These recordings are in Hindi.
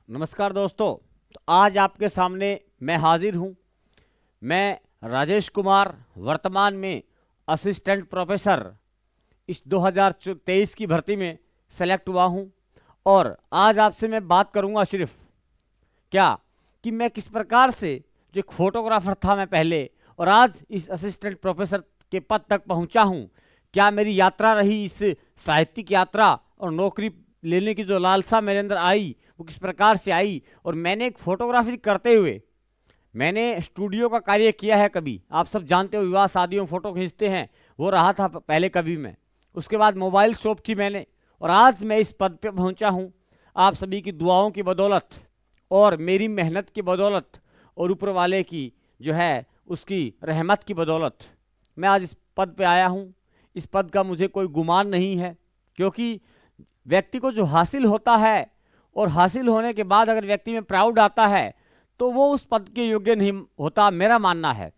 नमस्कार दोस्तों। तो आज आपके सामने मैं हाजिर हूँ। मैं राजेश कुमार, वर्तमान में असिस्टेंट प्रोफेसर इस 2023 की भर्ती में सेलेक्ट हुआ हूँ। और आज आपसे मैं बात करूँगा सिर्फ क्या कि मैं किस प्रकार से जो एक फोटोग्राफर था मैं पहले, और आज इस असिस्टेंट प्रोफेसर के पद तक पहुँचा हूँ। क्या मेरी यात्रा रही, इस साहित्यिक यात्रा और नौकरी लेने की जो लालसा मेरे अंदर आई वो किस प्रकार से आई। और मैंने एक फोटोग्राफी करते हुए मैंने स्टूडियो का कार्य किया है। कभी आप सब जानते हो विवाह शादियों में फोटो खींचते हैं, वो रहा था पहले कभी मैं। उसके बाद मोबाइल शॉप की मैंने, और आज मैं इस पद पे पहुंचा हूं आप सभी की दुआओं की बदौलत और मेरी मेहनत की बदौलत और ऊपर वाले की जो है उसकी रहमत की बदौलत मैं आज इस पद पे आया हूं। इस पद का मुझे कोई गुमान नहीं है, क्योंकि व्यक्ति को जो हासिल होता है और हासिल होने के बाद अगर व्यक्ति में प्राउड आता है तो वो उस पद के योग्य नहीं होता, मेरा मानना है।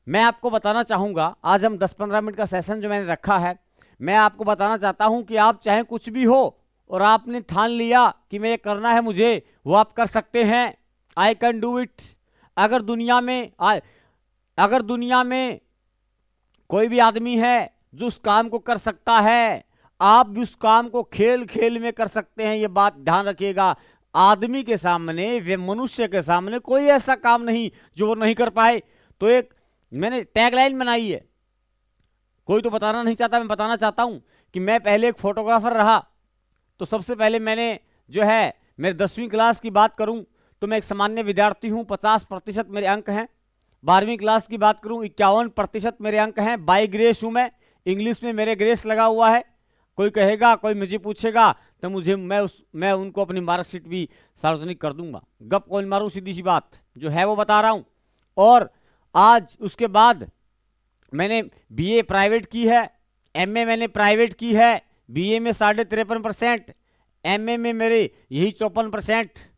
मैं आपको बताना चाहूँगा, आज हम 10-15 मिनट का सेशन जो मैंने रखा है, मैं आपको बताना चाहता हूँ कि आप चाहे कुछ भी हो और आपने ठान लिया कि मैं ये करना है मुझे, वो आप कर सकते हैं। I can do it. अगर दुनिया में कोई भी आदमी है जो उस काम को कर सकता है, आप भी उस काम को खेल खेल में कर सकते हैं। ये बात ध्यान रखिएगा। आदमी के सामने, वे मनुष्य के सामने कोई ऐसा काम नहीं जो वो नहीं कर पाए। तो एक मैंने टैगलाइन बनाई है, कोई तो बताना नहीं चाहता, मैं बताना चाहता हूं कि मैं पहले एक फोटोग्राफर रहा। तो सबसे पहले मैंने जो है मेरे 10वीं क्लास की बात करूं तो मैं एक सामान्य विद्यार्थी हूं, 50% मेरे अंक हैं। 12वीं क्लास की बात करूं 51% मेरे अंक हैं। बाई ग्रेस हूं मैं, इंग्लिश में मेरे ग्रेस लगा हुआ है। कोई कहेगा, कोई मुझे पूछेगा तो मैं उनको अपनी मार्कशीट भी सार्वजनिक कर दूंगा। गप कौन मारूं, सीधी सी बात जो है वो बता रहा हूं। और आज उसके बाद मैंने बीए प्राइवेट की है, एमए मैंने प्राइवेट की है। बीए में 53.5%, एमए में मेरे यही 54%।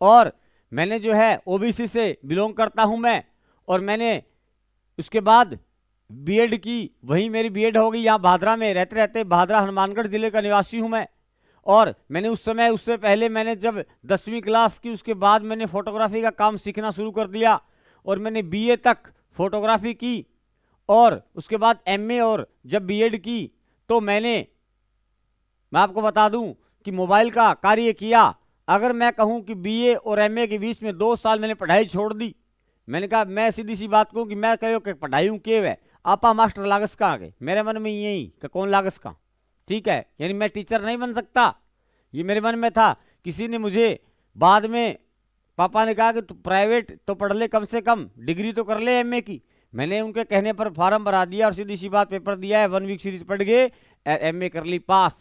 और मैंने जो है ओबीसी से बिलोंग करता हूं मैं। और मैंने उसके बाद बीएड की, वहीं मेरी बीएड हो गई यहाँ भादरा में। रहते रहते भादरा हनुमानगढ़ जिले का निवासी हूँ मैं। और मैंने उस समय, उससे पहले मैंने जब 10वीं क्लास की, उसके बाद मैंने फोटोग्राफी का काम सीखना शुरू कर दिया और मैंने बीए तक फोटोग्राफी की। और उसके बाद एमए और जब बीएड की तो मैं आपको बता दूं कि मोबाइल का कार्य किया। अगर मैं कहूं कि बीए और एमए के बीच में 2 साल मैंने पढ़ाई छोड़ दी। मैंने कहा, मैं सीधी सी बात कहूं कि मैं कहो कि पढ़ाई हूं के है आपा मास्टर लागस का आगे, मेरे मन में यही कि कौन लागस का, ठीक है। यानी मैं टीचर नहीं बन सकता, ये मेरे मन में था। किसी ने मुझे बाद में, पापा ने कहा कि तू प्राइवेट तो पढ़ ले, कम से कम डिग्री तो कर ले एमए की। मैंने उनके कहने पर फॉर्म भरा दिया और सीधी सी बात पेपर दिया है। 1 वीक सीरीज पढ़ गए, एमए कर ली पास।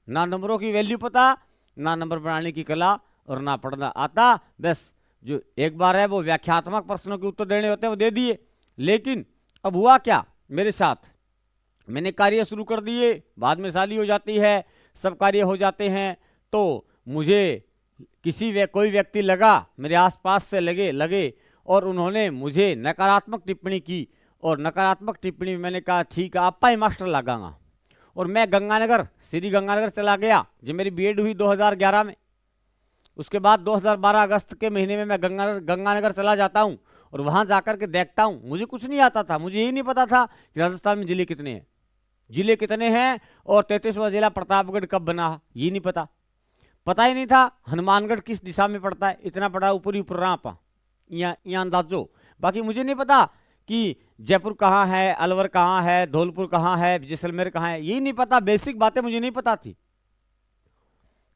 ना नंबरों की वैल्यू पता, ना नंबर बनाने की कला, और ना पढ़ना आता। बस जो एक बार है वो व्याख्यात्मक प्रश्नों के उत्तर देने होते हैं वो दे दिए। लेकिन अब हुआ क्या मेरे साथ, मैंने कार्य शुरू कर दिए, बाद में शादी हो जाती है, सब कार्य हो जाते हैं। तो मुझे कोई व्यक्ति लगा, मेरे आसपास से लगे और उन्होंने मुझे नकारात्मक टिप्पणी की। और नकारात्मक टिप्पणी में मैंने कहा ठीक है आपा ही मास्टर लगागा। और मैं श्री गंगानगर चला गया, जब मेरी बीएड हुई 2011 में। उसके बाद 2012 अगस्त के महीने में मैं गंगानगर चला जाता हूँ और वहाँ जाकर के देखता हूँ। मुझे कुछ नहीं आता था, मुझे यही नहीं पता था कि राजस्थान में जिले कितने हैं और 33वां जिला प्रतापगढ़ कब बना, ये नहीं पता ही नहीं था। हनुमानगढ़ किस दिशा में पड़ता है, इतना पड़ा ऊपरी ऊपर रापा, यहाँ अंदाजो। बाकी मुझे नहीं पता कि जयपुर कहाँ है, अलवर कहाँ है, धौलपुर कहाँ है, जैसलमेर कहाँ है, यही नहीं पता। बेसिक बातें मुझे नहीं पता थी,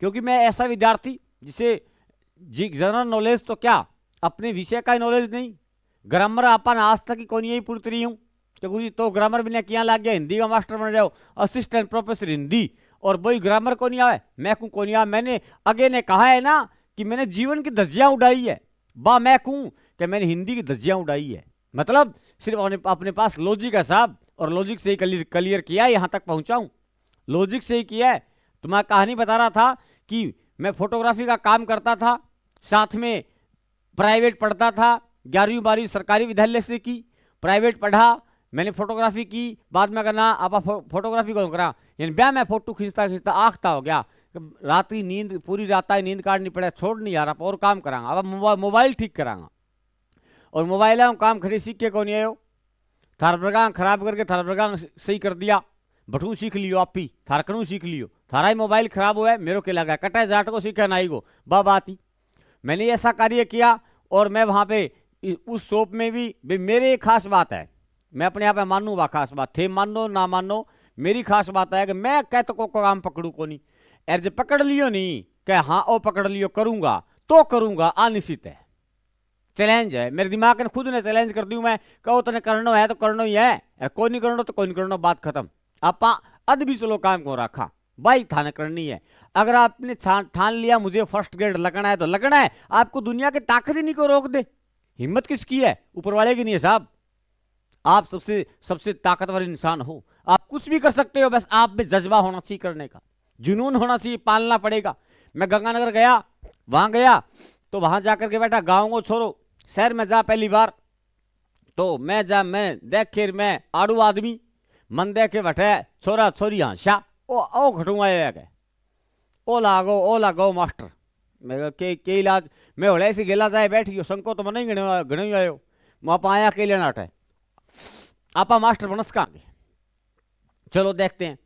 क्योंकि मैं ऐसा विद्यार्थी जिसे जनरल नॉलेज तो क्या, अपने विषय का नॉलेज नहीं। ग्रामर अपन आज तक ही कौन यही पूरी हूँ, क्योंकि तो ग्रामर भी क्या लग गया, हिंदी का मास्टर बन जाओ, असिस्टेंट प्रोफेसर हिंदी, और वही ग्रामर को नहीं आवे, मैं कौन नहीं आवे। मैंने आगे ने कहा है ना कि मैंने जीवन की धज्जियां उड़ाई है, मैं कहूँ कि मैंने हिंदी की धज्जियां उड़ाई है। मतलब सिर्फ अपने पास लॉजिक है साहब, और लॉजिक से ही क्लियर किया, यहाँ तक पहुँचा हूँ, लॉजिक से ही किया है। तो मैं कहानी बता रहा था कि मैं फोटोग्राफी का काम करता था, साथ में प्राइवेट पढ़ता था। 11वीं 12वीं सरकारी विद्यालय से की, प्राइवेट पढ़ा, मैंने फोटोग्राफी की। बाद में कहना आप फोटोग्राफी कौन करा, यानी ब्याह में फोटो खींचता आँखता हो गया। रात की नींद पूरी रात आई नींद काटनी पड़े, छोड़ नहीं आ रहा और काम करांगा। अब मोबाइल ठीक करांगा और मोबाइल हम काम खड़ी सीख के कौन आयो, थार बरगांग खराब करके थार बरगांग सही कर दिया, बटू सीख लियो आप ही, थार कणू सीख लियो, थारा ही मोबाइल खराब हुआ है मेरो के लगा कटा जाट को सीखा नाई को बाब आती। मैंने ऐसा कार्य किया और मैं वहां पे उस शॉप में भी मेरे एक खास बात है, मैं अपने आप में मानू वह खास बात थे, मानो ना मानो मेरी खास बात है कि मैं कहते को काम पकड़ू को नहीं, और जब पकड़ लियो नहीं कह हाँ ओ पकड़ लियो करूंगा तो करूंगा, अनिश्चित है, चैलेंज है मेरे दिमाग ने खुद ने चैलेंज कर दी। मैं कहो तने करना है तो करना ही है, कोई नहीं करना तो कोई नहीं करना, बात खत्म। आप अद भी चलो काम को रखा भाई थाने करनी है। अगर आपने ठान लिया मुझे फर्स्ट ग्रेड लगना है तो लगना है, आपको दुनिया की ताकत ही नहीं को रोक दे। हिम्मत किसकी है, ऊपर वाले की नहीं है साहब। आप सबसे सबसे ताकतवर इंसान हो, आप कुछ भी कर सकते हो, बस आप में जज्बा होना चाहिए करने का, जुनून होना चाहिए, पालना पड़ेगा। मैं गंगानगर गया, वहां गया तो वहां जाकर के बैठा गाँव को छोड़ो शहर में जा पहली बार तो मैं देख के मैं आड़ू आदमी मन देख के बैठे छोरा छोरी हाशा ओ घटू आया के ओ लागो मास्टर मैं के इलाज मैं होले ऐसी गेला जाए बैठ गयो संको तो मन घणो आयो आप आया के लेना हटे आपा मास्टर बनस का। चलो देखते हैं,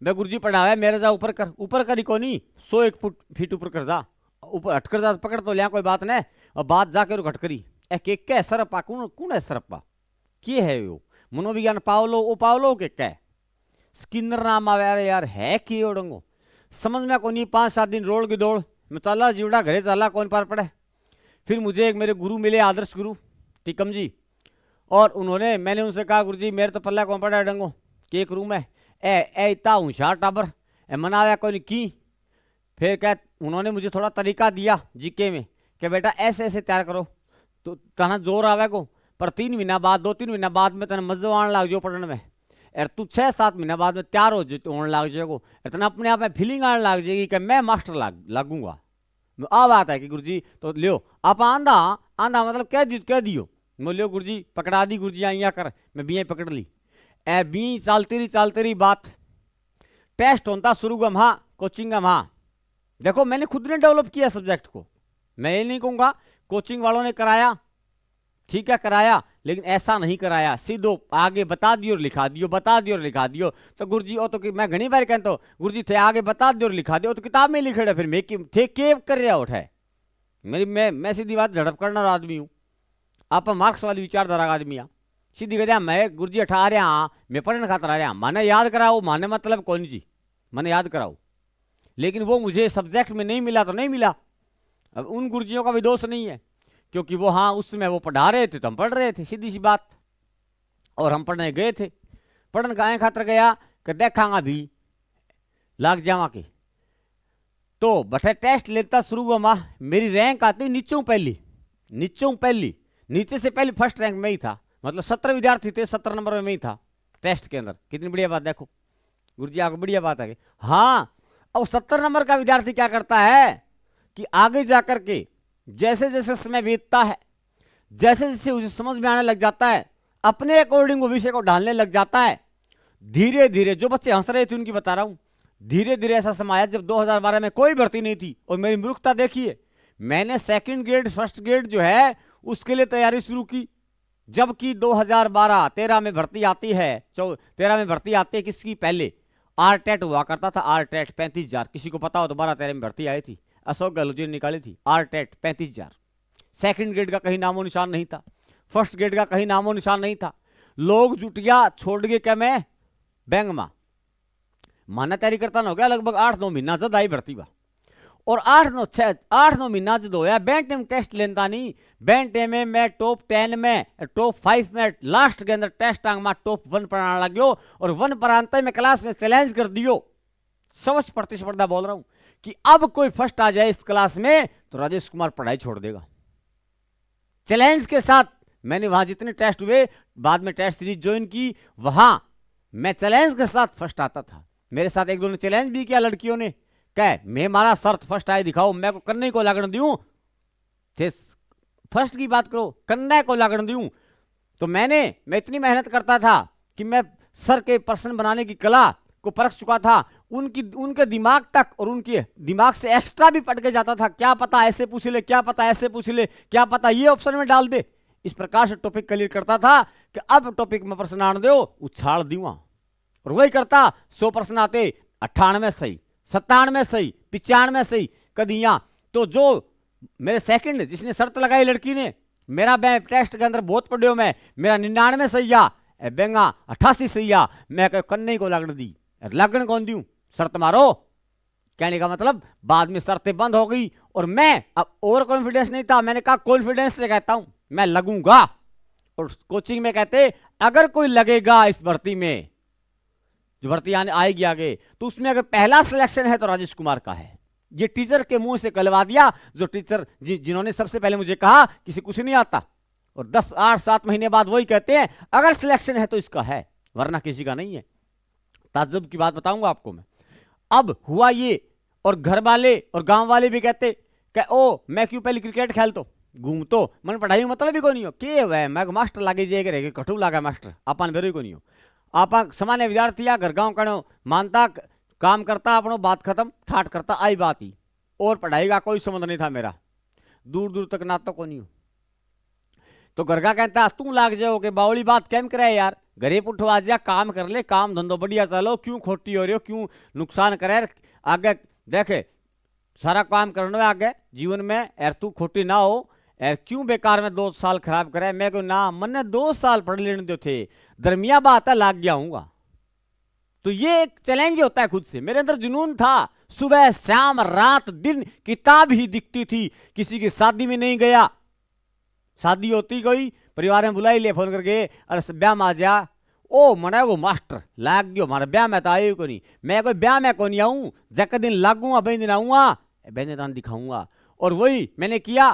मैं गुरुजी पढ़ावे मेरे जा ऊपर कर ही को नहीं 101 फीट ऊपर कर जा, ऊपर हटकर जा पकड़ तो लिया कोई बात नहीं, और बात जाकर घट करी के सरपा कौन है सरपा के है वो मनोविज्ञान पावलो ओ पावलो के स्किनर नाम आवे यार है कि ओडंगो समझ में को नहीं। 5-7 दिन रोड की दौड़ मैं चला जीवड़ा घरे चला कौन पार पड़े। फिर मुझे एक मेरे गुरु मिले आदर्श गुरु टिकम जी, और उन्होंने मैंने उनसे कहा गुरु जी मेरे तो पल्ला कौन पड़ा डंगो के एक रूम है ए इतना होशियार टाबर ए मनाया कोई की। फिर क्या उन्होंने मुझे थोड़ा तरीका दिया जीके में कि बेटा ऐसे ऐसे तैयार करो तो तना जोर आवे को, पर 3 महीना बाद 2-3 महीना बाद में तना मजा आने लग जाओ पढ़ने में, और तू 6-7 महीना बाद में तैयार होने लग जाएगो, इतना अपने आप में फीलिंग आने लग जाएगी कि मैं मास्टर लगूंगा। आ बात है कि गुरुजी तो लियो आप आंधा मतलब कह दियो मैं लियो गुरुजी पकड़ा दी गुरुजी आइया कर मैं भी पकड़ ली ए बी चलती रही बात। टेस्ट होता शुरू गम हाँ कोचिंग गम हाँ, देखो मैंने खुद ने डेवलप किया सब्जेक्ट को, मैं ये नहीं कहूँगा कोचिंग वालों ने कराया, ठीक है कराया, लेकिन ऐसा नहीं कराया सीधो आगे बता दियो और लिखा दियो, बता दियो और लिखा दियो। तो गुरुजी ओ तो मैं घनी बार कहता हूँ गुरुजी थे आगे बता दियो और लिखा दियो तो किताब में लिखे फिर मैं थे के कर रहा उठा मैं सीधी बात झड़प करना आदमी हूँ, आप मार्क्स वाली विचारधारा का आदमी आ सीधी कहते मैं गुरुजी अठा आ रहा मैं पढ़ने खातर आ रहा माने याद कराओ, माने मतलब कौन जी मैंने याद कराओ, लेकिन वो मुझे सब्जेक्ट में नहीं मिला तो नहीं मिला। अब उन गुरुजियों का भी दोष नहीं है क्योंकि वो हाँ उस समय वो पढ़ा रहे थे तो हम पढ़ रहे थे, सीधी सी बात, और हम पढ़ने गए थे। पढ़ने का खातर गया कि देखांगा भी लाग जावा के तो बटे टेस्ट लेता शुरू हुआ मेरी रैंक आती नीचों पहली नीचे से पहले फर्स्ट रैंक में ही था, मतलब 17 विद्यार्थी थे 17 नंबर में ही था टेस्ट के अंदर। कितनी बढ़िया बात देखो गुरुजी आपको बढ़िया बात है। हाँ अब 70 नंबर का विद्यार्थी क्या करता है कि आगे जाकर के जैसे जैसे समय बीतता है जैसे जैसे उसे समझ में आने लग जाता है अपने अकॉर्डिंग वो विषय को ढालने लग जाता है। धीरे धीरे जो बच्चे हंस रहे थे उनकी बता रहा हूं, धीरे धीरे ऐसा समय आया जब 2012 में कोई भर्ती नहीं थी और मेरी मूर्खता देखिए मैंने 2nd ग्रेड 1st ग्रेड जो है उसके लिए तैयारी शुरू की, जबकि 2012-13 में भर्ती आती है 13 में भर्ती आती है किसकी पहले आरटेट हुआ करता था, आरटेट 35,000 किसी को पता हो तो 12-13 में भर्ती आई थी, अशोक गहलोत ने निकाली थी आरटेट 35,000। 2nd ग्रेड का कहीं नामो निशान नहीं था, 1st ग्रेड का कहीं नामो निशान नहीं था। लोग जुटिया छोड़ गए क्या मैं बैंक में माना तैयारी करता ना हो गया लगभग 8-9 महीना जद आई भर्ती बा, और 8-9 महीना जद होया बैंक में टेस्ट लेता नहीं, बैंक में मैं टॉप 10 में टॉप 5 में लास्ट के अंदर टेस्ट टांग में टॉप 1 पर आने लग गयो, और 1 पर आते में क्लास में चैलेंज कर दियो। 100 प्रतिस्पर्धा बोल रहा हूं कि अब कोई फर्स्ट आ जाए इस क्लास में तो राजेश कुमार पढ़ाई छोड़ देगा। चैलेंज के साथ मैंने वहां जितने टेस्ट हुए बाद में टेस्ट सीरीज ज्वाइन की, वहां मैं चैलेंज के साथ फर्स्ट आता था। मेरे साथ एक दो ने चैलेंज भी किया लड़कियों ने, कह मैं मारा शर्त फर्स्ट आए दिखाओ, मैं को करने को लागण दूं थे, फर्स्ट की बात करो करने को लागण दूं। तो मैं इतनी मेहनत करता था कि मैं सर के प्रश्न बनाने की कला को परख चुका था, उनके दिमाग तक और उनके दिमाग से एक्स्ट्रा भी पट के जाता था, क्या पता ऐसे पूछ ले, क्या पता ऐसे पूछ ले, क्या पता ये ऑप्शन में डाल दे। इस प्रकार से टॉपिक क्लियर करता था कि अब टॉपिक में प्रश्न आने दो, उछाल दूंगा। और वही करता, 100 प्रश्न आते, 98 सही, 97 सही, 95 सही, कदियां। तो जो मेरे सेकंड जिसने शर्त लगाई लड़की ने, मेरा मैं टेस्ट के अंदर बहुत पढ़ियो, मैं मेरा 99 सही आ, बेंगा 88 सही आ, मैं कन्ने को लगन दी, लगन कौन दूं, शर्त मारो। कहने का मतलब बाद में शर्तें बंद हो गई और मैं अब ओवर कॉन्फिडेंस नहीं था, मैंने कहा कॉन्फिडेंस से कहता हूं मैं लगूंगा। और कोचिंग में कहते अगर कोई लगेगा इस भर्ती में, जो भर्ती आएगी आगे, तो उसमें अगर पहला सिलेक्शन है तो राजेश कुमार का है। ये टीचर के मुंह से कहलवा दिया, जो टीचर जिन्होंने सबसे पहले मुझे कहा किसी कुछ नहीं आता, और 10 8 7 महीने बाद वही कहते हैं अगर सिलेक्शन है तो इसका है, वरना किसी का नहीं है। ताज्जुब की बात बताऊंगा आपको मैं। अब हुआ ये, और घर वाले और गांव वाले भी कहते कि ओ मैं क्यों पहले क्रिकेट खेल तो घूम तो मन पढ़ाई में मतलब ही को नहीं हो के वह मैं मास्टर लागे जाएगा रे कठू लागा मास्टर अपन बेरो को नहीं हो। आप सामान्य विद्यार्थी या घर गांव कणो मानता काम करता अपनो बात खत्म ठाट करता आई बात ही, और पढ़ाई का कोई संबंध नहीं था मेरा, दूर दूर तक ना तो को नहीं हो। तो घर का कहता तू लाग जाओ के बावली बात कैम करे यार, घरे पुठो आ जा, काम कर ले, काम धंधो बढ़िया चलो, क्यों खोटी हो रही हो, क्यों नुकसान करे, आगे देखे सारा काम करना है आगे जीवन में, यार तू खोटी ना हो यार, क्यों बेकार में 2 साल खराब करे। मैं को ना मैंने 2 साल पढ़ लेने दो थे, दरमिया बात है लाग गया हूँगा। तो ये एक चैलेंज होता है खुद से, मेरे अंदर जुनून था, सुबह शाम रात दिन किताब ही दिखती थी, किसी की शादी में नहीं गया, शादी होती गई परिवार में बुलाई ले फोन करके अरे ब्याह में आ जा, ओ मना वो मास्टर लाग गयो हमारे ब्याह में तो आयो को नहीं, मैं कोई ब्याह में को नहीं आऊँ, जक दिन लागूंगा बहन दिन आऊँगा बहन दान दिखाऊंगा। और वही मैंने किया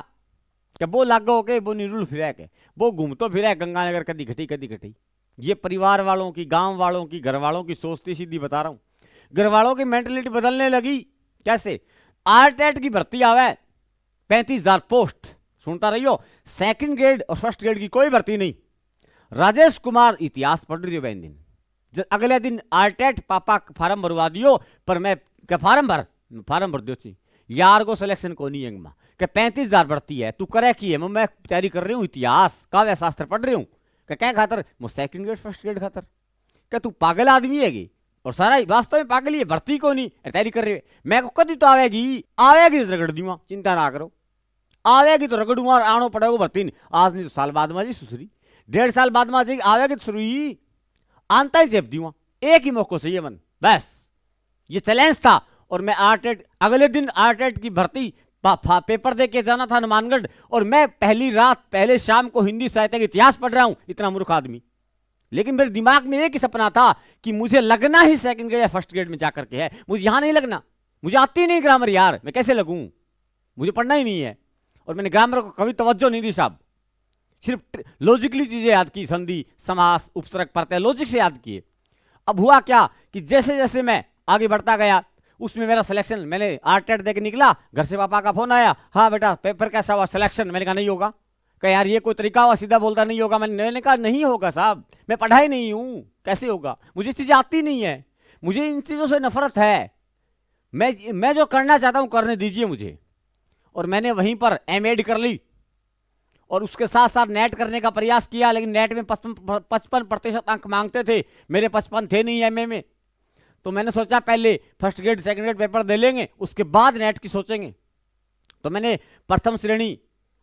कि वो लागो के वो निरुल फिरा के वो घूमतो फिरा गंगानगर कदी घटी कदी घटी। ये परिवार वालों की, गांव वालों की, घर वालों की सोचती सीधी बता रहा हूँ, घर वालों की मेंटलिटी बदलने लगी। कैसे? आरटेट की भर्ती आवे 35,000 पोस्ट, सुनता रहियो, सेकंड ग्रेड और फर्स्ट ग्रेड की कोई भर्ती नहीं। राजेश कुमार इतिहास पढ़ रही हो बहन दिन, अगले दिन आरटेट पापा फार्म भरवा दियो, पर मैं फार्म भर दो थी यार को सिलेक्शन को नहीं है कि 35,000 भर्ती है, तू करे की है, मैं तैयारी कर रही हूँ, इतिहास काव्य शास्त्र पढ़ रही हूँ, क्या खातर वो सेकंड ग्रेड फर्स्ट ग्रेड खातर, क्या तू पागल आदमी है और सारा वास्तव में पागल ही है, भर्ती को नहीं तैयारी कर रही है। मैं को कभी तो आवेगी तो रगड़ दूंगा, चिंता ना करो, आवेगी तो रगड़ूंगा और आनो पड़ेगा भर्ती नहीं, आज नहीं तो साल बाद में जी सुसरी 1.5 साल बाद में जाएगी, आवेगी तो शुरू ही आनता ही चेप दूंगा, एक ही मौके से ये मन, बस ये चैलेंज था। और मैं आरटेट अगले दिन आरटेट की भर्ती पेपर दे के जाना था हनुमानगढ़, और मैं पहली रात पहले शाम को हिंदी साहित्य का इतिहास पढ़ रहा हूं, इतना मूर्ख आदमी। लेकिन मेरे दिमाग में एक ही सपना था कि मुझे लगना ही सेकंड ग्रेड या फर्स्ट ग्रेड में जाकर के है, मुझे यहां नहीं लगना, मुझे आती नहीं ग्रामर यार, मैं कैसे लगूं, मुझे पढ़ना ही नहीं है। और मैंने ग्रामर को कभी तवज्जो नहीं दी साहब, सिर्फ लॉजिकली चीजें याद की, संधि समास उपसर्ग प्रत्यय लॉजिक से याद किए। अब हुआ क्या कि जैसे जैसे मैं आगे बढ़ता गया उसमें मेरा सिलेक्शन, मैंने आरटेट देके निकला, घर से पापा का फोन आया, हाँ बेटा पेपर कैसा हुआ, सिलेक्शन, मैंने कहा नहीं होगा, कहा यार ये कोई तरीका हुआ, सीधा बोलता नहीं होगा, मैंने कहा नहीं होगा साहब, मैं पढ़ा ही नहीं हूं, कैसे होगा, मुझे चीजें आती नहीं है, मुझे इन चीजों से नफरत है, मैं जो करना चाहता हूं करने दीजिए मुझे। और मैंने वहीं पर एमएड कर ली और उसके साथ साथ नेट करने का प्रयास किया, लेकिन नेट में 55% अंक मांगते थे, मेरे 55 थे नहीं एमए में। तो मैंने सोचा पहले first grade second grade paper दे लेंगे, उसके बाद नेट की सोचेंगे। तो मैंने प्रथम श्रेणी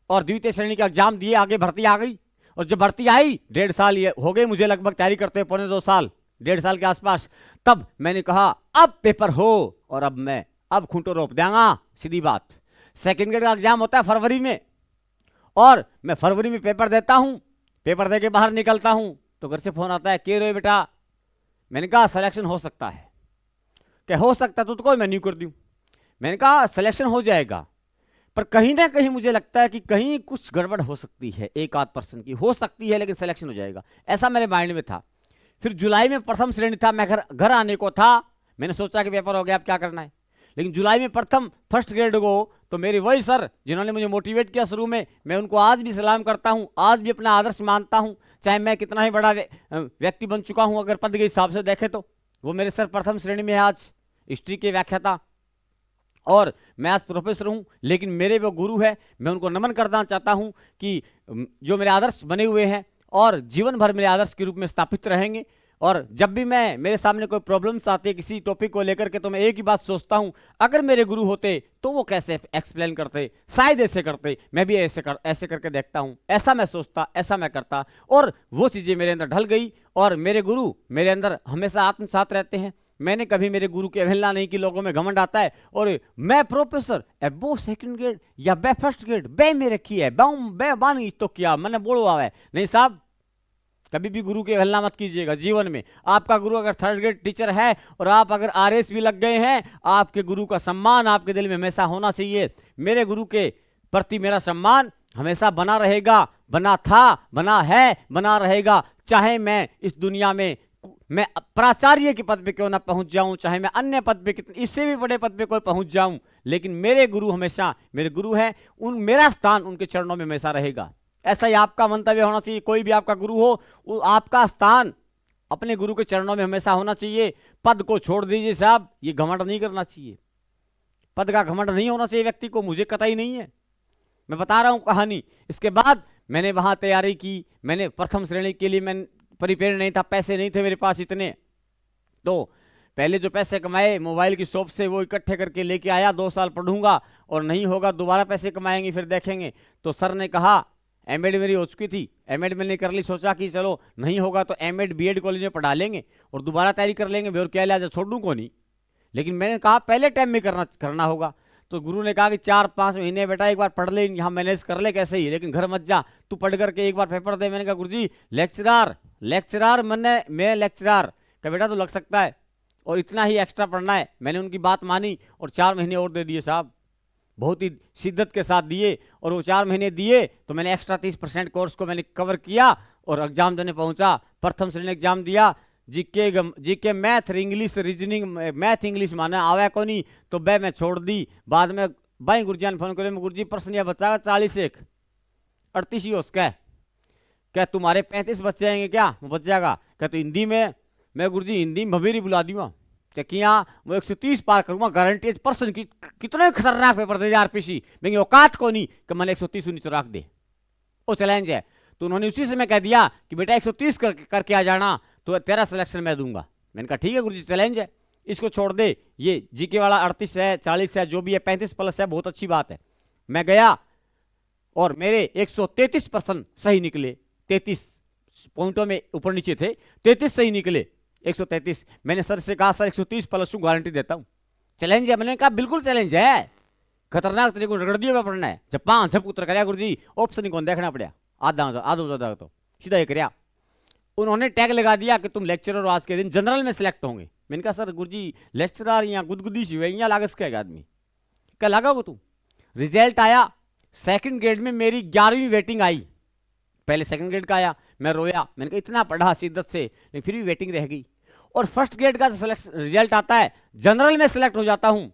और द्वितीय श्रेणी का एग्जाम दिए, आगे भर्ती आ गई। और जब भर्ती आई 1.5 साल ये हो गए मुझे लगभग तैयारी करते हैं, 1.25 साल 1.5 साल के आसपास, तब मैंने कहा अब पेपर हो और अब खूंटो रोप देंगा, सीधी बात। सेकंड ग्रेड का एग्जाम होता है फरवरी में, और मैं फरवरी में पेपर देता हूं, पेपर दे के बाहर निकलता हूं तो घर से फोन आता है, के रे बेटा, मैंने कहा सिलेक्शन हो सकता है, क्या हो सकता तो कोई मैं नहीं कर दूं, मैंने कहा सिलेक्शन हो जाएगा, पर कहीं ना कहीं मुझे लगता है कि कहीं कुछ गड़बड़ हो सकती है, 1-8% की हो सकती है, लेकिन सिलेक्शन हो जाएगा, ऐसा मेरे माइंड में था। फिर जुलाई में प्रथम श्रेणी था, मैं घर आने को था, मैंने सोचा कि पेपर हो गया अब क्या करना है, लेकिन जुलाई में प्रथम फर्स्ट ग्रेड को, तो मेरे वही सर जिन्होंने मुझे मोटिवेट किया शुरू में, मैं उनको आज भी सलाम करता हूं, आज भी अपना आदर्श मानता हूं, चाहे मैं कितना ही बड़ा व्यक्ति बन चुका हूं, अगर पद के हिसाब से देखे तो वो मेरे सर प्रथम श्रेणी में है आज। हिस्ट्री के व्याख्याता, और मैं आज प्रोफेसर हूं, लेकिन मेरे वो गुरु है, मैं उनको नमन करना चाहता हूं कि जो मेरे आदर्श बने हुए हैं और जीवन भर मेरे आदर्श के रूप में स्थापित रहेंगे। और जब भी मेरे सामने कोई प्रॉब्लम्स आती है किसी टॉपिक को लेकर के, तो मैं एक ही बात सोचता हूं, अगर मेरे गुरु होते तो वो कैसे एक्सप्लेन करते, शायद ऐसे करते, मैं भी ऐसे करके देखता हूं। ऐसा मैं सोचता, ऐसा मैं करता, और वो चीज़ें मेरे अंदर ढल गई, और मेरे गुरु मेरे अंदर हमेशा आत्मसात रहते हैं। मैंने कभी मेरे गुरु की अवहेलना नहीं की। लोगों में घमंड आता है, और मैं प्रोफेसर बो सेकंड ग्रेड या बे फर्स्ट ग्रेड बे में रखी है, बे बानी तो किया मैंने बोलो आवे नहीं साहब। कभी भी गुरु की अवहेलना मत कीजिएगा जीवन में। आपका गुरु अगर थर्ड ग्रेड टीचर है और आप अगर आरएस भी लग गए हैं, आपके गुरु का सम्मान आपके दिल में हमेशा होना चाहिए। मेरे गुरु के प्रति मेरा सम्मान हमेशा बना रहेगा, बना था, बना है, बना रहेगा। चाहे मैं इस दुनिया में मैं प्राचार्य के पद पे क्यों ना पहुंच जाऊं, चाहे मैं अन्य पद पे कितने इससे भी बड़े पद पे कोई पहुंच जाऊं, लेकिन मेरे गुरु हमेशा मेरे गुरु हैं। मेरा स्थान उनके चरणों में हमेशा रहेगा। ऐसा ही आपका मंतव्य होना चाहिए। कोई भी आपका गुरु हो, आपका स्थान अपने गुरु के चरणों में हमेशा होना चाहिए। पद को छोड़ दीजिए साहब, ये घमंड नहीं करना चाहिए। पद का घमंड नहीं होना चाहिए व्यक्ति को, मुझे कतई नहीं है। मैं बता रहा हूं कहानी। इसके बाद मैंने वहां तैयारी की। मैंने प्रथम श्रेणी के लिए मैं प्रिपेयर नहीं था, पैसे नहीं थे मेरे पास इतने। तो पहले जो पैसे कमाए मोबाइल की शॉप से, वो इकट्ठे करके लेके आया। 2 साल पढ़ूंगा और नहीं होगा दोबारा पैसे कमाएंगे, फिर देखेंगे। तो सर ने कहा, एमएड मेरी हो चुकी थी, एमएड मैंने कर ली। सोचा कि चलो नहीं होगा तो एमएड बीएड कॉलेज में पढ़ा लेंगे और दोबारा तैयारी कर लेंगे, और क्या लिहाजा छोड़ दूँ को नहीं। लेकिन मैंने कहा पहले टाइम में करना होगा। तो गुरु ने कहा कि 4-5 महीने बेटा एक बार पढ़ ले, यहाँ मैनेज कर ले कैसे ही, लेकिन घर मत जा, तू पढ़ करके एक बार पेपर दे। मैंने कहा गुरुजी लेक्चरार मैं लेक्चरार का बेटा तो लग सकता है, और इतना ही एक्स्ट्रा पढ़ना है। मैंने उनकी बात मानी और 4 महीने और दे दिए साहब, बहुत ही शिद्दत के साथ दिए। और वो 4 महीने दिए तो मैंने एक्स्ट्रा 30% कोर्स को मैंने कवर किया और एग्जाम देने पहुंचा। प्रथम श्रेणी एग्जाम दिया। GK math English reasoning, math English माना आवे को नहीं, तो बे मैं छोड़ दी। बाद में भाई गुरुजी ने फोन करे, गुरुजी प्रश्न यह बचा 41 38 ही उसका, क्या तुम्हारे 35 बच जाएंगे? क्या वो बच जाएगा? क्या तो हिंदी में, मैं गुरुजी हिंदी में भवेरी बुला दूंगा, क्या किया वो 130 पार करूंगा गारंटी। पर्सन की कितने खतरनाक पेपर दे आरपीसी, मैं औकात को नहीं कि मैंने 130 नीचे रख दे, वो चैलेंज है। तो उन्होंने उसी समय कह दिया कि बेटा 130 करके आ जाना, तो तेरा सिलेक्शन मैं दूंगा। मैंने कहा ठीक है गुरुजी, चैलेंज है, इसको छोड़ दे। ये जीके वाला 38 है, 40 है, जो भी है 35+ है, बहुत अच्छी बात है। मैं गया और मेरे 133% सही निकले। 33 पॉइंटों में ऊपर नीचे थे, 33 सही निकले, 133। मैंने सर से कहा सर 130+ गारंटी देता हूं, चैलेंज है। मैंने कहा बिल्कुल चैलेंज है, खतरनाक तरीके को रगड़ दिया पढ़ना है। जब 5 झप उतर कर गुरुजी ऑप्शन ही कौन देखना पड़ा, आधा ज्यादा तो सीधा ही कर। उन्होंने टैग लगा दिया कि तुम लेक्चरर आज के दिन जनरल में सिलेक्ट होंगे। मैंने कहा सर गुरुजी लेक्चरर यहाँ गुदगुदी सी हुई, यहाँ लागस का आदमी क्या लगा वो तू। रिजल्ट आया, सेकंड ग्रेड में मेरी 11वीं वेटिंग आई। पहले सेकंड ग्रेड का आया, मैं रोया। मैंने कहा इतना पढ़ा शिद्दत से, लेकिन फिर भी वेटिंग रह गई। और फर्स्ट ग्रेड का रिजल्ट आता है, जनरल में सिलेक्ट हो जाता हूं,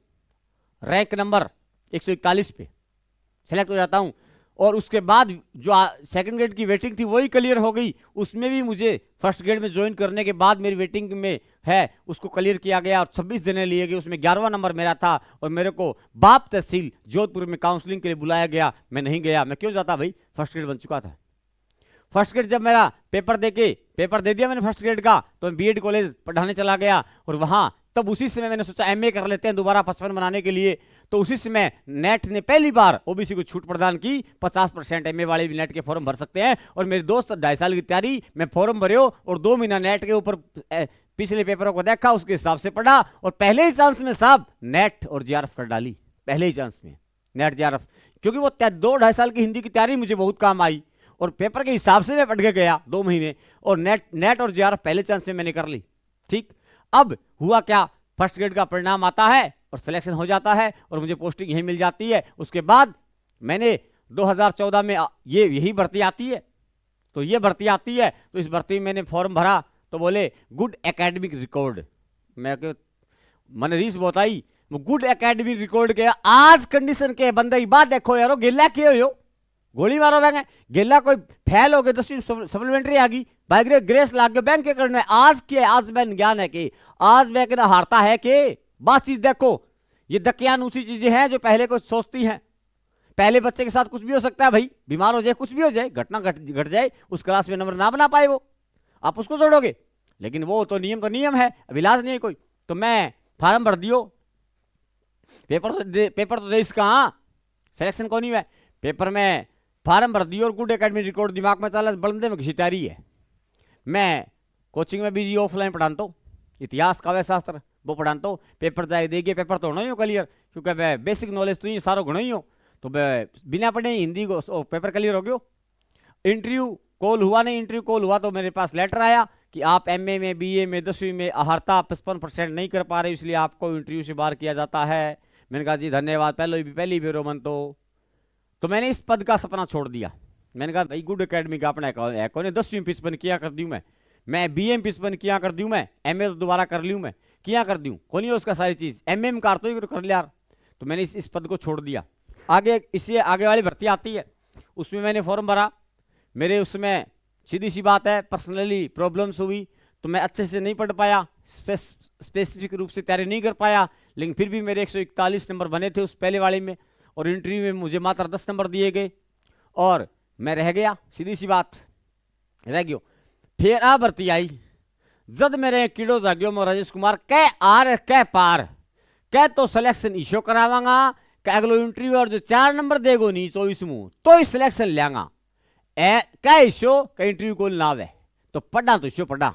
रैंक नंबर 141 पे सिलेक्ट हो जाता हूं। और उसके बाद जो सेकंड ग्रेड की वेटिंग थी वही क्लियर हो गई। उसमें भी मुझे फर्स्ट ग्रेड में ज्वाइन करने के बाद मेरी वेटिंग में है, उसको क्लियर किया गया और 26 दिन लिए गए। उसमें 11वां नंबर मेरा था और मेरे को बाप तहसील जोधपुर में काउंसलिंग के लिए बुलाया गया। मैं नहीं गया, मैं क्यों जाता भाई, फर्स्ट ग्रेड बन चुका था। फर्स्ट ग्रेड जब मेरा पेपर दे दिया मैंने फर्स्ट ग्रेड का, तो मैं बीएड कॉलेज पढ़ाने चला गया। और वहाँ तब उसी समय मैंने सोचा एमए कर लेते हैं दोबारा 55 बनाने के लिए। तो उसी समय नेट ने पहली बार ओबीसी को छूट प्रदान की, 50% एमए वाले भी नेट के फॉर्म भर सकते हैं। और मेरे दोस्त 2.5 साल की तैयारी, मैं फॉर्म भरे और 2 महीना नेट के ऊपर पिछले पेपरों को देखा, उसके हिसाब से पढ़ा और पहले ही चांस में साहब नेट और जेआरएफ कर डाली। पहले ही चांस में नेट जेआरएफ, क्योंकि वो 2-2.5 साल की हिंदी की तैयारी मुझे बहुत काम आई और पेपर के हिसाब से मैं पढ़ के गया 2 महीने। और नेट और जेआरएफ पहले चांस में मैंने कर ली। ठीक, अब हुआ क्या, फर्स्ट ग्रेड का परिणाम आता है और सिलेक्शन हो जाता है और मुझे पोस्टिंग यहीं मिल जाती है। उसके बाद मैंने 2014 में यही भर्ती आती है, तो ये भर्ती आती है, तो इस भर्ती में मैंने फॉर्म भरा तो बोले गुड एकेडमिक रिकॉर्ड। मैंने रीस बहुत आई, वो गुड एकेडमिक रिकॉर्ड के आज कंडीशन के बंदे की बात देखो यारो, गिल्ला क्यों हो, गोली मारो बैंक गिल्ला कोई फेल हो गए 10वीं सप्लीमेंट्री आ गई, बाइग्रे ग्रेस लाग गए बैंक के करने। आज के आज बैन ज्ञान है कि आज बैंक ना हारता है कि बात चीज देखो, ये दकियानूसी चीजें हैं जो पहले को सोचती हैं। पहले बच्चे के साथ कुछ भी हो सकता है भाई, बीमार हो जाए, कुछ भी हो जाए, घटना घट जाए, उस क्लास में नंबर ना बना पाए वो, आप उसको छोड़ोगे। लेकिन वो तो नियम है, अब इलाज नहीं है कोई। तो मैं फार्म भर दियो, पेपर तो दे इसका, हाँ सिलेक्शन कौन ही है। पेपर में फार्म भर दियो और गुड एकेडमी रिकॉर्ड दिमाग में चला, बंदे में घिसी तैयारी है। मैं कोचिंग में बिजी ऑफलाइन पढ़ाता हूँ, इतिहास काव्य शास्त्र वो पढ़ाता हूँ। पेपर जाए देगी, पेपर तो होना ही हो क्लियर, क्योंकि मैं बेसिक नॉलेज तो ही सारो घणो ही हो, तो बिना पढ़े हिंदी को पेपर क्लियर हो गयो। इंटरव्यू कॉल हुआ नहीं, इंटरव्यू कॉल हुआ तो मेरे पास लेटर आया कि आप एमए में, बीए में, 10वीं में अहर्ता 55% नहीं कर पा रहे, इसलिए आपको इंटरव्यू से बाहर किया जाता है। मैंने कहा जी धन्यवाद, पहली भी रोमन तो मैंने इस पद का सपना छोड़ दिया। मैंने कहा भाई गुड एकेडमी का अपना है कौन, 10वीं 55 किया कर दूँ मैं बीए में 55 किया कर दूँ मैं, एमए तो दोबारा कर लूँ मैं, किया कर दूँ कौन ही उसका सारी चीज़, एमए में कर तो कर लिया। तो मैंने इस पद को छोड़ दिया। आगे इससे आगे वाली भर्ती आती है, उसमें मैंने फॉर्म भरा। मेरे उसमें सीधी सी बात है, पर्सनली प्रॉब्लम्स हुई, तो मैं अच्छे से नहीं पढ़ पाया, स्पेसिफिक रूप से तैयारी नहीं कर पाया। लेकिन फिर भी मेरे 141 नंबर बने थे उस पहले वाले में, और इंटरव्यू में मुझे मात्र 10 नंबर दिए गए और मैं रह गया, सीधी सी बात रह गयो। फिर आ भर्ती आई, जद मेरे कीड़ो जाग्यो मो राजेश कुमार कह आर कह पार, कह तो सिलेक्शन इशो करावांगा, कह अगलो इंटरव्यू और जो 4 नंबर देगो नी 24 मुँह तो ही सिलेक्शन लेंगा, क्या इशो कहीं इंटरव्यू को ना आवे। तो पढ़ा तो इशो पढ़ा,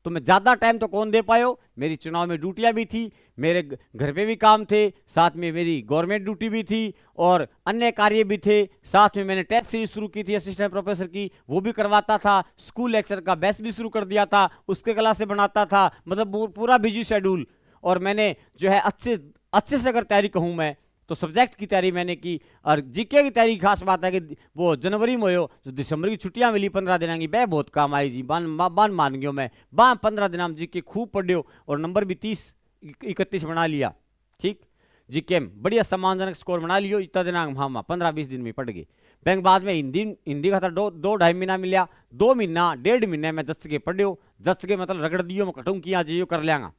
तो मैं ज़्यादा टाइम तो कौन दे पायो, मेरी चुनाव में ड्यूटियां भी थी, मेरे घर पे भी काम थे, साथ में मेरी गवर्नमेंट ड्यूटी भी थी और अन्य कार्य भी थे। साथ में मैंने टेस्ट सीरीज शुरू की थी असिस्टेंट प्रोफेसर की, वो भी करवाता था, स्कूल लेक्चर का बैच भी शुरू कर दिया था, उसके क्लासे बनाता था, मतलब पूरा बिजी शेड्यूल। और मैंने जो है अच्छे से अगर तैयारी कहूँ मैं तो सब्जेक्ट की तैयारी मैंने की, और जीके की तैयारी खास बात है कि वो जनवरी में हो, जो दिसंबर की छुट्टियां मिली 15 दिन की, वह बहुत काम आई जी, बान मान गयो मैं, 15 दिन हम जीके खूब पढ़ियो और नंबर भी 30-31 बना लिया। ठीक, जीके में बढ़िया सम्मानजनक स्कोर बना लियो, इतना दिन हाँ 15-20 दिन में पढ़ गए। बैंक बाद में हिंदी का था 2-2.5 महीना मिला, 2 महीना 1.5 महीने में जस के पढ़ियो, जस के मतलब रगड़ दियो, मैं कटूँ किया जो कर लेंगा,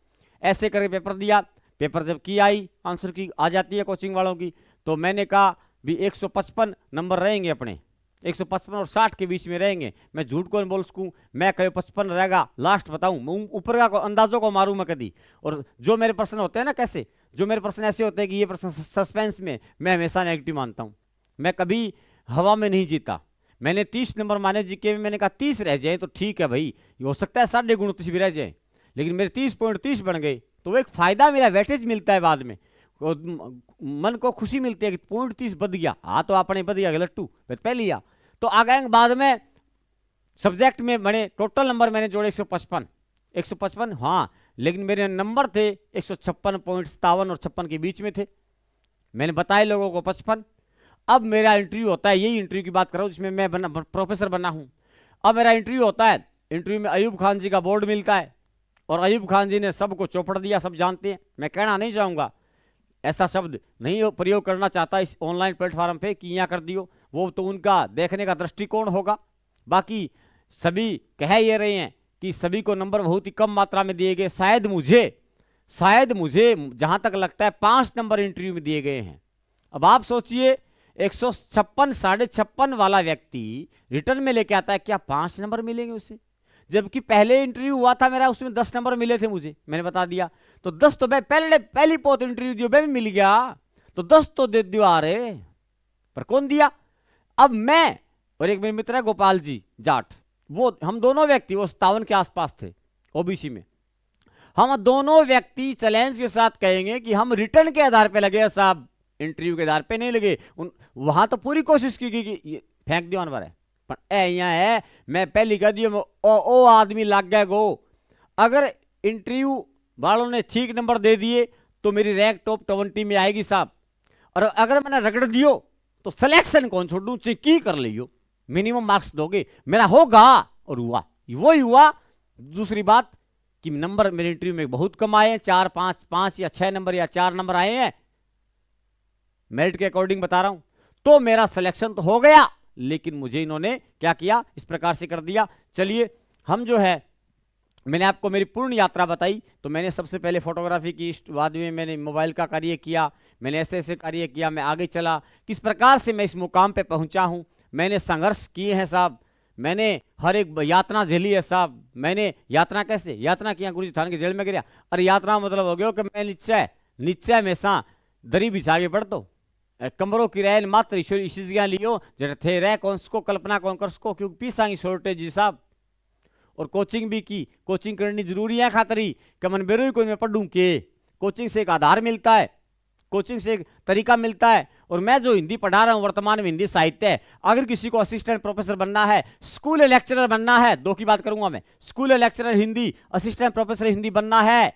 ऐसे करके पेपर दिया। पेपर जब की आई, आंसर की आ जाती है कोचिंग वालों की, तो मैंने कहा भी 155 नंबर रहेंगे अपने, 155 और 60 के बीच में रहेंगे। मैं झूठ कौन बोल सकूं, मैं कहीं 55 रहेगा लास्ट बताऊं, मैं ऊपर का अंदाजों को मारूं मैं कभी। और जो मेरे प्रश्न होते हैं ना, कैसे जो मेरे प्रश्न ऐसे होते हैं कि ये प्रश्न सस्पेंस में, मैं हमेशा नेगेटिव मानता हूँ, मैं कभी हवा में नहीं जीता। मैंने 30 नंबर माने जीके में, मैंने कहा 30 रह जाए तो ठीक है भाई, ये हो सकता है 29.5 भी रह जाए, लेकिन मेरे 30.30 बन गए तो वो एक फायदा मिला, वेटेज मिलता है बाद में, मन को खुशी मिलती है कि 0.30 बद गया, हाँ तो आपने बद गया लट्टू पहले आ। तो आ गए बाद में सब्जेक्ट में बने टोटल नंबर मैंने जोड़े 155 हाँ, लेकिन मेरे नंबर थे 156.57 और 56 के बीच में थे। मैंने बताया लोगों को 55। अब मेरा इंटरव्यू होता है, यही इंटरव्यू की बात कर रहा हूँ जिसमें मैं प्रोफेसर बना हूँ। अब मेरा इंटरव्यू होता है, इंटरव्यू में अयूब खान जी का बोर्ड मिलता है और अयूब खान जी ने सबको चौपड़ दिया, सब जानते हैं, मैं कहना नहीं चाहूँगा, ऐसा शब्द नहीं प्रयोग करना चाहता इस ऑनलाइन प्लेटफॉर्म पे कि यहाँ कर दियो, वो तो उनका देखने का दृष्टिकोण होगा। बाकी सभी कह ये रहे हैं कि सभी को नंबर बहुत ही कम मात्रा में दिए गए, शायद मुझे जहाँ तक लगता है 5 नंबर इंटरव्यू में दिए गए हैं। अब आप सोचिए 156 56 वाला व्यक्ति रिटर्न में लेके आता है, क्या 5 नंबर मिलेंगे उसे, जबकि पहले इंटरव्यू हुआ था मेरा, उसमें 10 नंबर मिले थे मुझे, मैंने बता दिया। तो 10 तो पहली पोत इंटरव्यू दियो भी मिल गया, तो 10 तो दे दियो आ रहे, पर कौन दिया। अब मैं और एक मेरे मित्र है गोपाल जी जाट, वो हम दोनों व्यक्ति वो 57 के आसपास थे ओबीसी में, हम दोनों व्यक्ति चैलेंज के साथ कहेंगे कि हम रिटर्न के आधार पे लगे साहब, इंटरव्यू के आधार पे नहीं लगे। वहां तो पूरी कोशिश की कि फेंक दियो अनवर है, पर यहाँ है मैं पहली कह दियो ओ आदमी लग गया गो। अगर इंटरव्यू वालों ने ठीक नंबर दे दिए तो मेरी रैंक टॉप 20 में आएगी साहब, और अगर मैंने रगड़ दियो तो सिलेक्शन कौन छोड़ू, की कर लियो, मिनिमम मार्क्स दोगे, मेरा होगा। और हुआ, वही हुआ। दूसरी बात कि नंबर मेरे इंटरव्यू में बहुत कम आए हैं, 4 5 या 6 नंबर या 4 नंबर आए हैं, मेरिट के अकॉर्डिंग बता रहा हूं। तो मेरा सिलेक्शन तो हो गया, लेकिन मुझे इन्होंने क्या किया, इस प्रकार से कर दिया। चलिए हम जो है मैंने आपको मेरी पूर्ण यात्रा बताई। तो मैंने सबसे पहले फोटोग्राफी की, बाद में मैंने मोबाइल का कार्य किया, मैंने ऐसे ऐसे कार्य किया, मैं आगे चला, किस प्रकार से मैं इस मुकाम पे पहुंचा हूं। मैंने संघर्ष किए हैं साहब, मैंने हर एक यातना झेली है साहब। मैंने यातना कैसे यातना किया, गुरुजी थान की जेल में गिरा। अरे यात्रा मतलब हो गया कि मैं निश्चय में सा दरी बिछा के पढ़ दो, कमरों की रैन मात्र ईश्वर ईशिया लियो जरा थे रह कौन को कल्पना कौन कर सको, क्योंकि पीसांगी शॉर्टेज जी साहब। और कोचिंग भी की, कोचिंग करनी जरूरी है खातरी कि मन बेरो कोई मैं पढ़ूं के। कोचिंग से एक आधार मिलता है, कोचिंग से एक तरीका मिलता है। और मैं जो हिंदी पढ़ा रहा हूं वर्तमान में हिंदी साहित्य है, अगर किसी को असिस्टेंट प्रोफेसर बनना है, स्कूल लेक्चरर बनना है, दो की बात करूंगा मैं, school lecturer Hindi, assistant professor Hindi बनना है,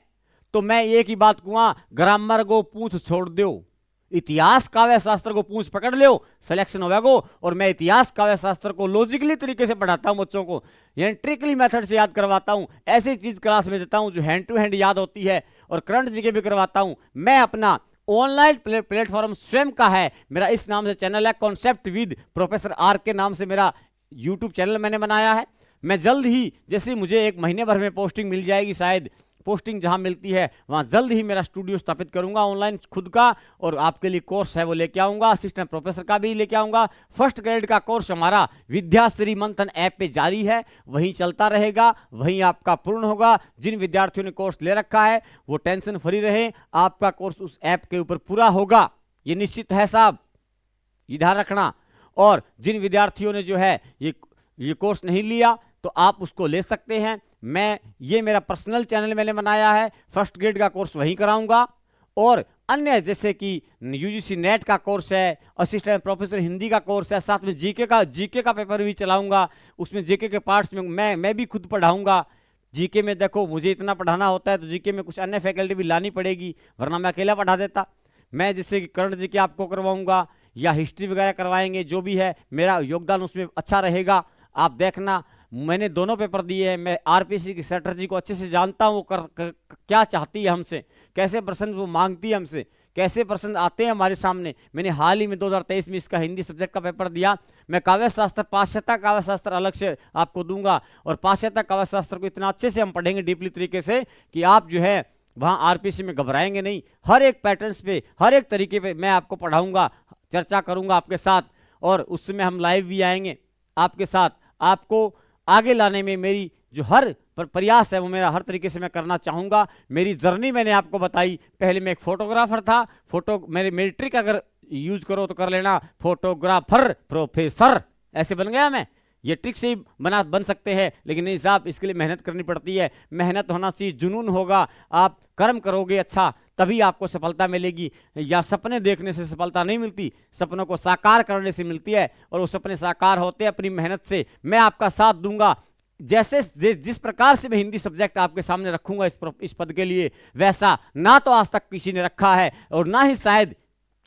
तो मैं एक ही बात कहूंगा, ग्रामर को पूछ छोड़ दो, इतिहास काव्य शास्त्र को पूछ पकड़ लो, सिलेक्शन होगा। और मैं इतिहास काव्य शास्त्र को लॉजिकली तरीके से पढ़ाता हूं बच्चों को, यानी ट्रिकली मेथड से याद करवाता हूं। ऐसी चीज क्लास में देता हूं जो हैंड टू हैंड याद होती है, और करंट जीके भी करवाता हूं। मैं अपना ऑनलाइन प्लेटफॉर्म स्वयं का है, मेरा इस नाम से चैनल है, कॉन्सेप्ट विद प्रोफेसर आर के नाम से मेरा यूट्यूब चैनल मैंने बनाया है। मैं जल्द ही, जैसे मुझे एक महीने भर में पोस्टिंग मिल जाएगी, शायद पोस्टिंग जहां मिलती है वहां जल्द ही मेरा स्टूडियो स्थापित करूंगा ऑनलाइन खुद का, और आपके लिए कोर्स है वो लेके आऊंगा, असिस्टेंट प्रोफेसर का भी लेके आऊंगा। फर्स्ट ग्रेड का कोर्स हमारा विद्याश्री मंथन ऐप पे जारी है, वहीं चलता रहेगा, वहीं आपका पूर्ण होगा। जिन विद्यार्थियों ने कोर्स ले रखा है वो टेंशन फ्री रहे, आपका कोर्स उस ऐप के ऊपर पूरा होगा, ये निश्चित है साहब, ये ध्यान रखना। और जिन विद्यार्थियों ने जो है ये कोर्स नहीं लिया तो आप उसको ले सकते हैं। ये मेरा पर्सनल चैनल मैंने बनाया है, फर्स्ट ग्रेड का कोर्स वहीं कराऊंगा, और अन्य जैसे कि यूजीसी नेट का कोर्स है, असिस्टेंट प्रोफेसर हिंदी का कोर्स है, साथ में जीके का पेपर भी चलाऊंगा। उसमें जीके के पार्ट्स में मैं भी खुद पढ़ाऊंगा। जीके में देखो मुझे इतना पढ़ाना होता है तो जीके में कुछ अन्य फैकल्टी भी लानी पड़ेगी, वरना मैं अकेला पढ़ा देता। मैं जैसे कि करंट जीके आपको करवाऊंगा या हिस्ट्री वगैरह करवाएंगे, जो भी है मेरा योगदान उसमें अच्छा रहेगा। आप देखना, मैंने दोनों पेपर दिए हैं, मैं आरपीसी की स्ट्रेटजी को अच्छे से जानता हूँ, क्या चाहती है हमसे, कैसे प्रश्न वो मांगती है हमसे, कैसे प्रश्न आते हैं हमारे सामने। मैंने हाल ही में 2023 में इसका हिंदी सब्जेक्ट का पेपर दिया। मैं काव्य शास्त्र, पाश्चात्य काव्य शास्त्र अलग से आपको दूंगा, और पाश्चात्य काव्य शास्त्र को इतना अच्छे से हम पढ़ेंगे डीपली तरीके से कि आप जो है वहाँ आरपीसी में घबराएंगे नहीं। हर एक पैटर्न्स पे, हर एक तरीके पे मैं आपको पढ़ाऊंगा, चर्चा करूंगा आपके साथ, और उसमें हम लाइव भी आएंगे आपके साथ। आपको आगे लाने में मेरी जो हर प्रयास है वो मेरा हर तरीके से मैं करना चाहूँगा। मेरी जर्नी मैंने आपको बताई, पहले मैं एक फोटोग्राफर था, मेरी ट्रिक अगर यूज करो तो कर लेना, फोटोग्राफर प्रोफेसर ऐसे बन गया मैं। ये ट्रिक से ही बन सकते हैं, लेकिन नहीं साहब, इसके लिए मेहनत करनी पड़ती है, मेहनत होना चाहिए, जुनून होगा, आप कर्म करोगे अच्छा तभी आपको सफलता मिलेगी। या सपने देखने से सफलता नहीं मिलती, सपनों को साकार करने से मिलती है, और वो सपने साकार होते हैं अपनी मेहनत से। मैं आपका साथ दूंगा, जैसे जिस प्रकार से मैं हिंदी सब्जेक्ट आपके सामने रखूंगा इस पद के लिए, वैसा ना तो आज तक किसी ने रखा है, और ना ही शायद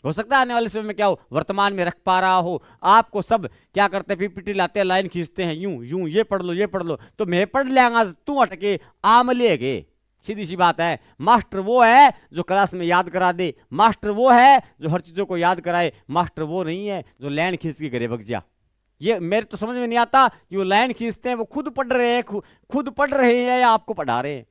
हो सकता है आने वाले समय में क्या हो, वर्तमान में रख पा रहा हो। आपको सब क्या करते हैं, पीपीटी लाते हैं, लाइन खींचते हैं, यूं यूं, ये पढ़ लो, तो मैं पढ़ लेंगा, तू अटके आम लेगे। सीधी सी बात है, मास्टर वो है जो क्लास में याद करा दे, मास्टर वो है जो हर चीजों को याद कराए, मास्टर वो नहीं है जो लाइन खींच के घरे भग जा। ये मेरे तो समझ में नहीं आता कि वो लाइन खींचते हैं, वो खुद पढ़ रहे हैं या आपको पढ़ा रहे हैं।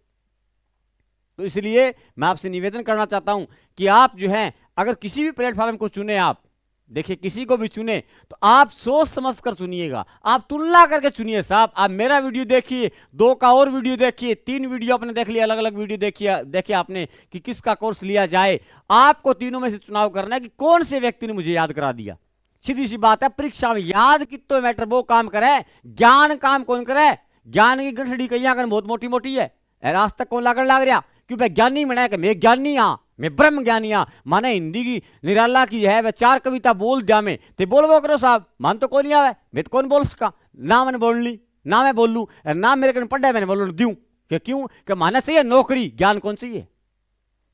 तो इसलिए मैं आपसे निवेदन करना चाहता हूं कि आप जो है अगर किसी भी प्लेटफॉर्म को चुने, आप देखिए किसी को भी चुने तो आप सोच समझ कर चुनिएगा, आप तुलना करके चुनिए साहब। आप मेरा वीडियो देखिए, 2 का और वीडियो देखिए, 3 वीडियो आपने देख लिया, अलग अलग वीडियो देखिए आपने कि किसका कोर्स लिया जाए। आपको तीनों में से चुनाव करना है कि कौन से व्यक्ति ने मुझे याद करा दिया। सीधी सी बात है, परीक्षा में याद कितो मैटर वो काम करे, ज्ञान काम कौन करे। ज्ञान की गठड़ी कहीं बहुत मोटी मोटी है, आज तक कौन लागण लाग रहा क्यों भाई ज्ञानी बनाया कि मैं ज्ञानी हाँ, मैं ब्रह्म ज्ञानी हाँ। माने हिंदी की निराला की है वह 4 कविता बोल दिया में ते बोलबो करो साहब, मान तो कौन आवे, मैं तो कौन बोल सका ना, मैंने बोल ली ना, मैं बोल लू ना, मेरे कन पढ़ा मैंने बोल दूं कि क्यों कि माने चाहिए नौकरी, ज्ञान कौन चाहिए,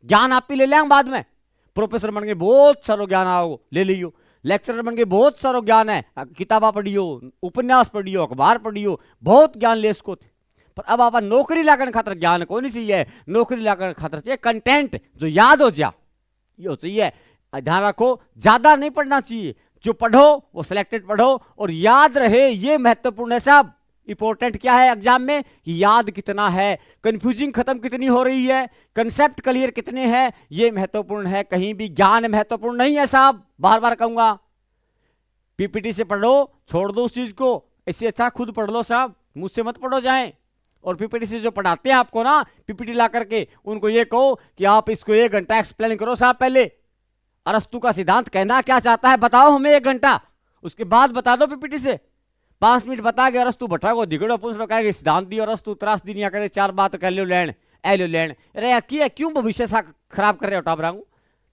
ज्ञान आप ही ले लेंगे बाद में। प्रोफेसर बन गए बहुत सारो ज्ञान आओ ले लियो, लेक्चरर बन गए बहुत सारो ज्ञान है, किताबा पढ़ियो, उपन्यास पढ़ियो, अखबार पढ़ियो, बहुत ज्ञान ले इसको। पर अब आप नौकरी लागण खातर ज्ञान को नहीं चाहिए, नौकरी लागण खातर चाहिए कंटेंट जो याद हो जा, ये चाहिए। ध्यान रखो, ज्यादा नहीं पढ़ना चाहिए, जो पढ़ो वो सिलेक्टेड पढ़ो और याद रहे, ये महत्वपूर्ण है साहब, इंपॉर्टेंट क्या है एग्जाम में कि याद कितना है, कंफ्यूजिंग खत्म कितनी हो रही है, कंसेप्ट क्लियर कितने हैं, ये महत्वपूर्ण है। कहीं भी ज्ञान महत्वपूर्ण नहीं है साहब, बार बार कहूंगा। पीपीटी से पढ़ो, छोड़ दो उस चीज को, इससे अच्छा खुद पढ़ लो साहब, मुझसे मत पढ़ो जाए। और पीपीटी से जो पढ़ाते हैं आपको ना, पीपीटी ला करके उनको ये कहो कि आप इसको 1 घंटा एक्सप्लेन करो साहब। पहले अरस्तु का सिद्धांत कहना क्या चाहता है बताओ हमें 1 घंटा, उसके बाद बता दो पीपीटी से। 5 मिनट बता के अरस्तु भट्टा को दिगड़ो पुंस कहेगा सिद्धांत दी और अरस्तु त्रास दी नहीं करे, 4 बात कह लो लैंड ए लो लैंड। अरे यार किया क्यों भविष्य सा खराब कर रहे हो टाबरांगू,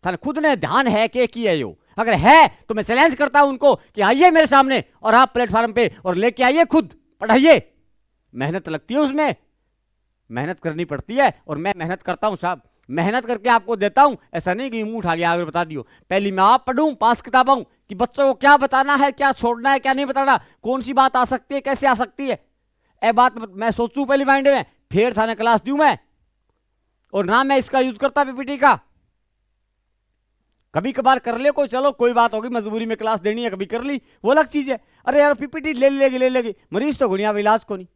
थाने खुद ने ध्यान है कि की है यो, अगर है तो मैं चैलेंज करता हूं उनको कि आइए मेरे सामने और आप प्लेटफॉर्म पे और लेके आइए, खुद पढ़ाइए। मेहनत लगती है उसमें, मेहनत करनी पड़ती है और मैं मेहनत करता हूं साहब, मेहनत करके आपको देता हूं। ऐसा नहीं कि मुंह उठा गया आगे बता दियो। पहली मैं आप पढ़ूं 5 किताबों कि बच्चों को क्या बताना है, क्या छोड़ना है, क्या नहीं बताना, कौन सी बात आ सकती है, कैसे आ सकती है, ए बात मैं सोचूं पहली माइंड में, फिर थाने क्लास दूं मैं। और ना मैं इसका यूज करता पीपीटी का, कभी कभार कर ले कोई, चलो कोई बात होगी, मजबूरी में क्लास देनी है कभी कर ली, वो अलग चीज है। अरे यार पीपीटी ले लेगी मरीज तो गुड़िया इलाज को नहीं।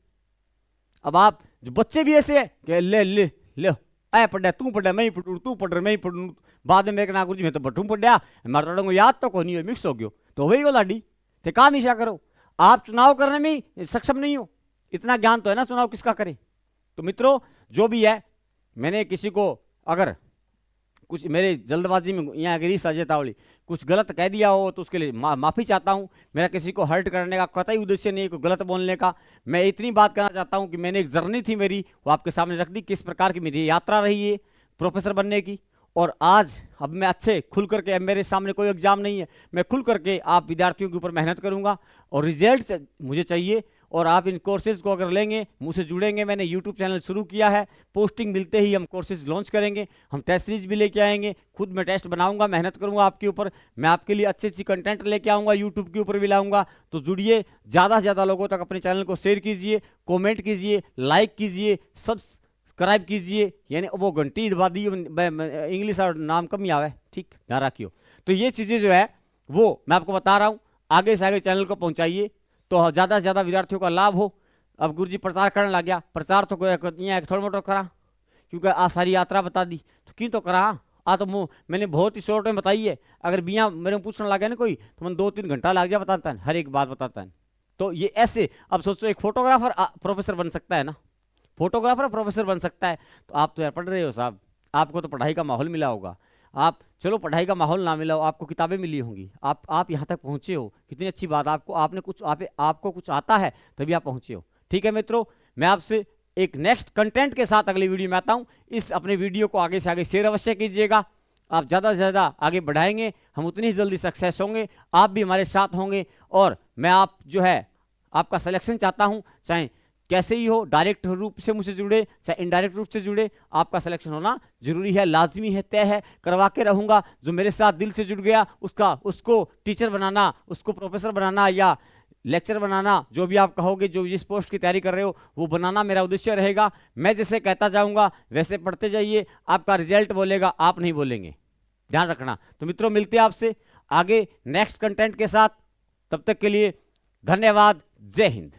अब आप जो बच्चे भी ऐसे है कि ले ले ले आए पढ़ा तू पढ़ा मैं ही पढ़ू, तू पढ़ मैं ही पढ़ू, बाद में मेरे नागुर जी मैं तो बठू पढ़ा, मारे तो याद तो को नहीं हो, मिक्स हो गयो तो वही वो लाडी थे काम ईशा करो। आप चुनाव करने में सक्षम नहीं हो, इतना ज्ञान तो है ना, चुनाव किसका करे। तो मित्रों जो भी है, मैंने किसी को अगर कुछ मेरे जल्दबाजी में यहाँ गिरीश अजय तावली कुछ गलत कह दिया हो तो उसके लिए माफ़ी चाहता हूँ। मेरा किसी को हर्ट करने का कतई उद्देश्य नहीं है, कोई गलत बोलने का। मैं इतनी बात करना चाहता हूँ कि मैंने एक जर्नी थी मेरी, वो आपके सामने रख दी, किस प्रकार की मेरी यात्रा रही है प्रोफेसर बनने की। और आज अब मैं अच्छे खुल करके, अब मेरे सामने कोई एग्जाम नहीं है, मैं खुल करके आप विद्यार्थियों के ऊपर मेहनत करूँगा और रिजल्ट मुझे चाहिए। और आप इन कोर्सेज को अगर लेंगे, मुझसे जुड़ेंगे, मैंने यूट्यूब चैनल शुरू किया है, पोस्टिंग मिलते ही हम कोर्सेज लॉन्च करेंगे, हम टेस्ट सीरीज भी लेके आएंगे, खुद मैं टेस्ट बनाऊंगा, मेहनत करूंगा आपके ऊपर, मैं आपके लिए अच्छी अच्छी कंटेंट लेके आऊंगा, यूट्यूब के ऊपर भी लाऊंगा। तो जुड़िए, ज़्यादा से ज़्यादा लोगों तक अपने चैनल को शेयर कीजिए, कॉमेंट कीजिए, लाइक कीजिए, सब्सक्राइब कीजिए, यानी वो घंटी दबा दी, इंग्लिश और नाम कम ही आवे, ठीक ध्यान रखियो। तो ये चीज़ें जो है वो मैं आपको बता रहा हूँ, आगे से आगे चैनल को पहुँचाइए तो ज़्यादा से ज़्यादा विद्यार्थियों का लाभ हो। अब गुरुजी प्रचार करने लग गया, प्रचार तो यहाँ थोड़ा मोटा करा, क्योंकि आ सारी यात्रा बता दी तो क्यों तो करा आ, तो मैंने बहुत ही शॉर्ट में बताई है। अगर बिया मेरे को पूछने लगा ना कोई तो मैंने 2-3 घंटा लग जाए बताता है, हर एक बात बताता है। तो ये ऐसे, अब सोचो एक फोटोग्राफर प्रोफेसर बन सकता है ना, फोटोग्राफर प्रोफेसर बन सकता है, तो आप तो यार पढ़ रहे हो साहब, आपको तो पढ़ाई का माहौल मिला होगा। आप चलो पढ़ाई का माहौल ना मिला हो, आपको किताबें मिली होंगी, आप यहाँ तक पहुँचे हो, कितनी अच्छी बात, आपको आपने कुछ आपको कुछ आता है तभी आप पहुँचे हो। ठीक है मित्रों, मैं आपसे एक नेक्स्ट कंटेंट के साथ अगली वीडियो में आता हूँ। इस अपने वीडियो को आगे से आगे शेयर अवश्य कीजिएगा, आप ज़्यादा से ज़्यादा आगे बढ़ाएंगे, हम उतनी ही जल्दी सक्सेस होंगे, आप भी हमारे साथ होंगे। और मैं आप जो है आपका सिलेक्शन चाहता हूँ, चाहे कैसे ही हो, डायरेक्ट रूप से मुझसे जुड़े चाहे इनडायरेक्ट रूप से जुड़े, आपका सिलेक्शन होना जरूरी है, लाजमी है, तय है, करवा के रहूँगा। जो मेरे साथ दिल से जुड़ गया उसको टीचर बनाना, उसको प्रोफेसर बनाना या लेक्चर बनाना, जो भी आप कहोगे, जो जिस पोस्ट की तैयारी कर रहे हो वो बनाना मेरा उद्देश्य रहेगा। मैं जैसे कहता जाऊँगा वैसे पढ़ते जाइए, आपका रिजल्ट बोलेगा, आप नहीं बोलेंगे, ध्यान रखना। तो मित्रों मिलते हैं आपसे आगे नेक्स्ट कंटेंट के साथ, तब तक के लिए धन्यवाद, जय हिंद।